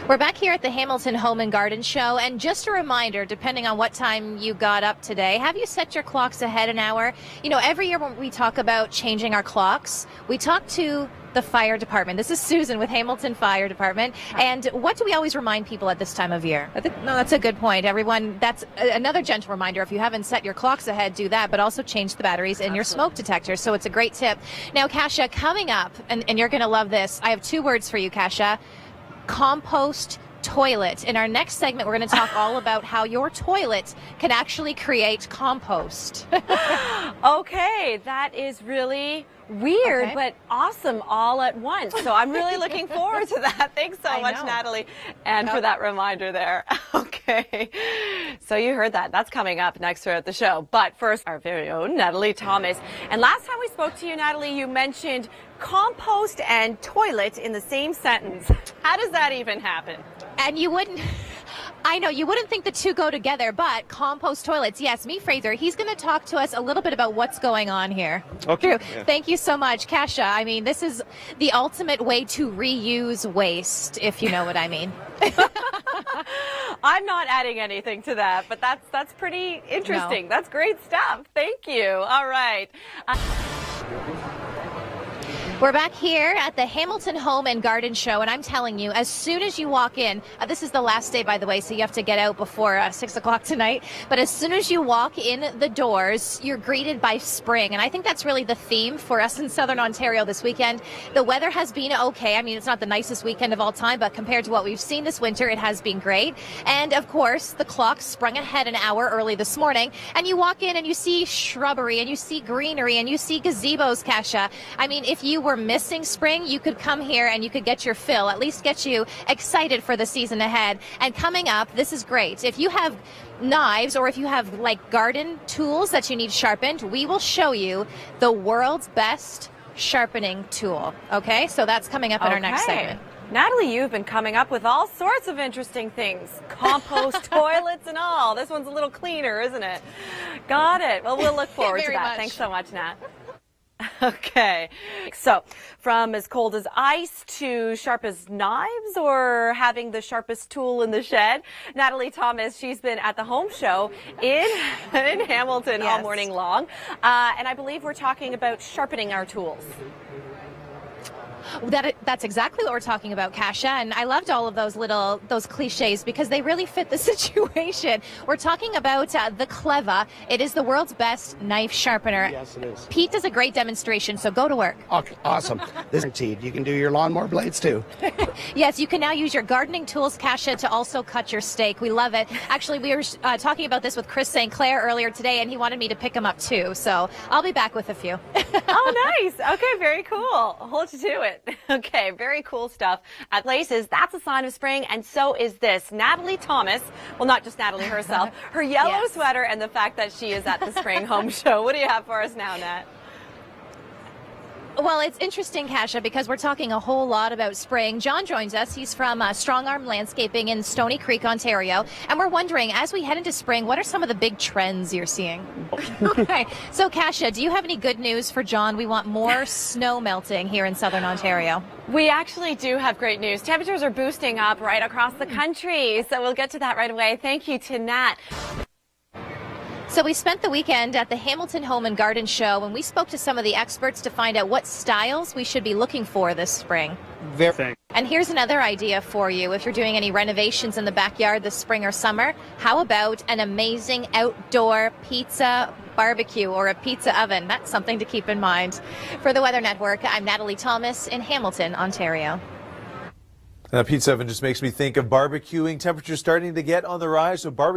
We're back here at the Hamilton Home and Garden Show, and just a reminder, depending on what time you got up today, have you set your clocks ahead an hour? You know, every year when we talk about changing our clocks, we talk to the fire department. This is Susan with Hamilton Fire Department. And what do we always remind people at this time of year? No, that's a good point. Everyone, that's another gentle reminder. If you haven't set your clocks ahead, do that, but also change the batteries in your smoke detectors. So it's a great tip. Now, Kasia, coming up, and you're going to love this, I have two words for you, Kasia. Compost toilet. In our next segment, we're going to talk all about how your toilet can actually create compost. Okay, that is really weird, but awesome all at once. So I'm really looking forward to that. Thanks so much, Natalie, and for that reminder there. Okay, so you heard that. That's coming up next throughout the show. But first, our very own Natalie Thomas. And last time we spoke to you, Natalie, you mentioned compost and toilet in the same sentence. How does that even happen? And you wouldn't... I know, you wouldn't think the two go together, but compost toilets. Yes, me, Fraser. He's going to talk to us a little bit about what's going on here. Okay. Yeah. Thank you so much, Kasia. I mean, this is the ultimate way to reuse waste, if you know what I mean. I'm not adding anything to that, but that's pretty interesting. No. That's great stuff. Thank you. All right. We're back here at the Hamilton Home and Garden Show, and I'm telling you, as soon as you walk in, this is the last day, by the way, so you have to get out before 6 o'clock tonight, but as soon as you walk in the doors, you're greeted by spring, and I think that's really the theme for us in Southern Ontario this weekend. The weather has been okay. I mean, it's not the nicest weekend of all time, but compared to what we've seen this winter, it has been great. And, of course, the clock sprung ahead an hour early this morning, and you walk in and you see shrubbery, and you see greenery, and you see gazebos, Kasia. I mean, if you were missing spring, you could come here and you could get your fill, at least get you excited for the season ahead. And coming up, this is great. If you have knives or if you have like garden tools that you need sharpened, we will show you the world's best sharpening tool. Okay, so that's coming up in our next segment. Natalie, you've been coming up with all sorts of interesting things. Compost toilets and all. This one's a little cleaner, isn't it? Got it. Well, we'll look forward to that. Much. Thanks so much, Nat. Okay, so from as cold as ice to sharp as knives or having the sharpest tool in the shed, Natalie Thomas, she's been at the home show in Hamilton all morning long, and I believe we're talking about sharpening our tools. That's exactly what we're talking about, Kasia, and I loved all of those cliches because they really fit the situation. We're talking about the Cleva. It is the world's best knife sharpener. Yes, it is. Pete does a great demonstration, so go to work. Okay, awesome. This is guaranteed. You can do your lawnmower blades too. Yes, you can now use your gardening tools, Kasia, to also cut your steak. We love it. Actually, we were talking about this with Chris St. Clair earlier today, and he wanted me to pick them up too, so I'll be back with a few. Oh, nice. Okay, very cool. I'll hold you to it. Okay, very cool stuff. At places, that's a sign of spring, and so is this. Natalie Thomas, well, not just Natalie herself, her yellow sweater and the fact that she is at the Spring Home Show. What do you have for us now, Nat? Well, it's interesting, Kasia, because we're talking a whole lot about spring. John joins us. He's from Strong Arm Landscaping in Stony Creek, Ontario. And we're wondering, as we head into spring, what are some of the big trends you're seeing? Okay. So, Kasia, do you have any good news for John? We want more snow melting here in Southern Ontario. We actually do have great news. Temperatures are boosting up right across the country. So we'll get to that right away. Thank you to Nat. So we spent the weekend at the Hamilton Home and Garden Show, and we spoke to some of the experts to find out what styles we should be looking for this spring. And here's another idea for you. If you're doing any renovations in the backyard this spring or summer, how about an amazing outdoor pizza barbecue or a pizza oven? That's something to keep in mind. For the Weather Network, I'm Natalie Thomas in Hamilton, Ontario. That pizza oven just makes me think of barbecuing. Temperatures starting to get on the rise, so barbecue